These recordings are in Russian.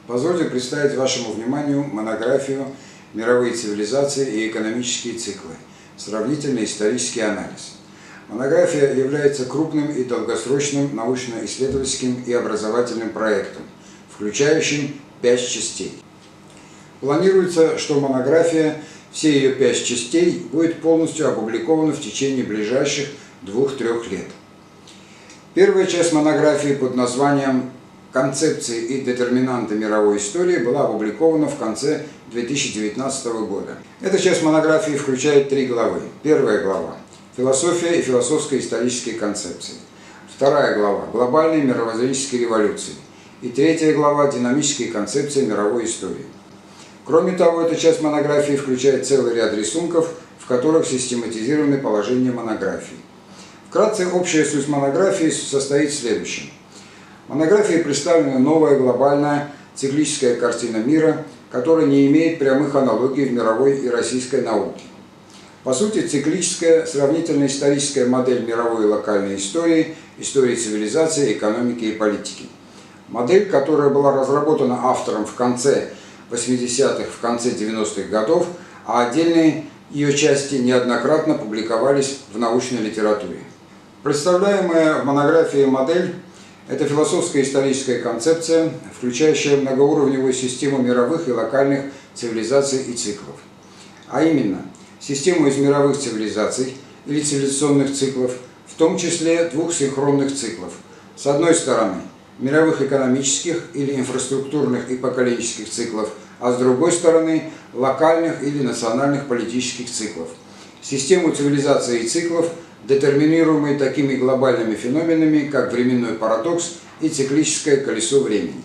Позвольте представить вашему вниманию монографию «Мировые цивилизации и экономические циклы. Сравнительный исторический анализ». Монография является крупным и долгосрочным научно-исследовательским и образовательным проектом, включающим 5 частей. Планируется, что монография, все ее 5 частей, будет полностью опубликована в течение ближайших 2-3 лет. Первая часть монографии под названием «Концепции и детерминанты мировой истории» была опубликована в конце 2019 года. Эта часть монографии включает 3 главы. Первая глава – «Философия и философско-исторические концепции». Вторая глава – «Глобальные мировоззренческие революции». И третья глава – «Динамические концепции мировой истории». Кроме того, эта часть монографии включает целый ряд рисунков, в которых систематизированы положения монографии. Вкратце, общая суть монографии состоит в следующем. В монографии представлена новая глобальная циклическая картина мира, которая не имеет прямых аналогий в мировой и российской науке. По сути, циклическая сравнительно-историческая модель мировой и локальной истории, истории цивилизации, экономики и политики. Модель, которая была разработана автором в конце 80-х, в конце 90-х годов, а отдельные ее части неоднократно публиковались в научной литературе. Представляемая в монографии модель – это философская историческая концепция, включающая многоуровневую систему мировых и локальных цивилизаций и циклов. А именно, систему из мировых цивилизаций или цивилизационных циклов, в том числе 2 синхронных циклов. С одной стороны, мировых экономических или инфраструктурных и поколенческих циклов, а с другой стороны, локальных или национальных политических циклов. Систему цивилизаций и циклов, детерминируемые такими глобальными феноменами, как временной парадокс и циклическое колесо времени.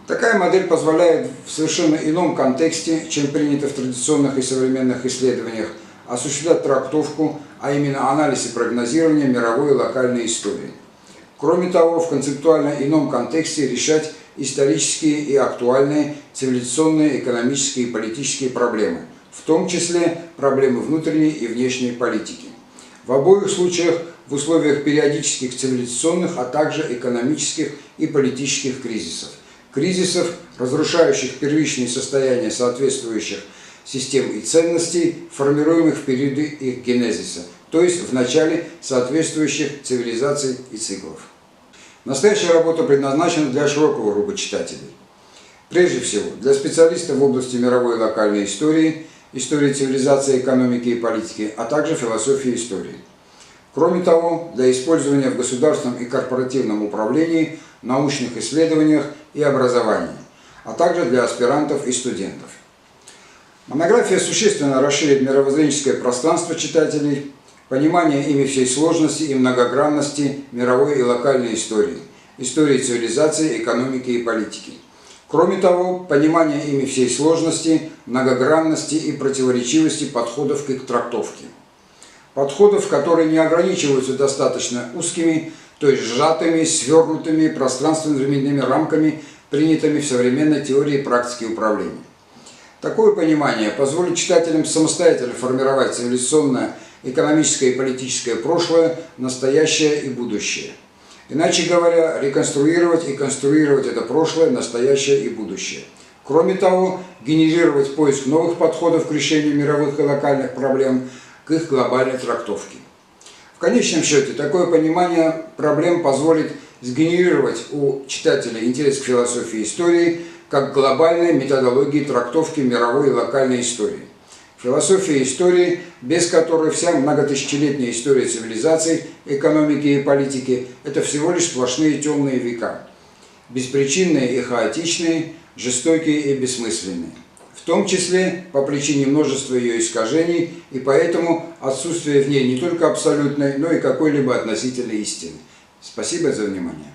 Такая модель позволяет в совершенно ином контексте, чем принято в традиционных и современных исследованиях, осуществлять трактовку, а именно анализ и прогнозирование мировой и локальной истории. Кроме того, в концептуально ином контексте решать исторические и актуальные цивилизационные, экономические и политические проблемы, в том числе проблемы внутренней и внешней политики. В обоих случаях в условиях периодических цивилизационных, а также экономических и политических кризисов. Кризисов, разрушающих первичные состояния соответствующих систем и ценностей, формируемых в периоды их генезиса, то есть в начале соответствующих цивилизаций и циклов. Настоящая работа предназначена для широкого круга читателей. Прежде всего, для специалистов в области мировой и локальной истории, истории цивилизации, экономики и политики, а также философии истории. Кроме того, для использования в государственном и корпоративном управлении, научных исследованиях и образовании, а также для аспирантов и студентов. Монография существенно расширит мировоззренческое пространство читателей, понимание ими всей сложности и многогранности мировой и локальной истории, истории цивилизации, экономики и политики. Кроме того, понимание ими всей сложности, многогранности и противоречивости подходов к их трактовке. Подходов, которые не ограничиваются достаточно узкими, то есть сжатыми, свернутыми пространственно-временными рамками, принятыми в современной теории и практике управления. Такое понимание позволит читателям самостоятельно формировать цивилизационное, экономическое и политическое прошлое, настоящее и будущее. Иначе говоря, реконструировать и конструировать это прошлое, настоящее и будущее. Кроме того, генерировать поиск новых подходов к решению мировых и локальных проблем, к их глобальной трактовке. В конечном счете, такое понимание проблем позволит сгенерировать у читателя интерес к философии истории как глобальной методологии трактовки мировой и локальной истории. Философия истории, без которой вся многотысячелетняя история цивилизаций, экономики и политики – это всего лишь сплошные темные века, беспричинные и хаотичные, жестокие и бессмысленные, в том числе по причине множества ее искажений и поэтому отсутствия в ней не только абсолютной, но и какой-либо относительной истины. Спасибо за внимание.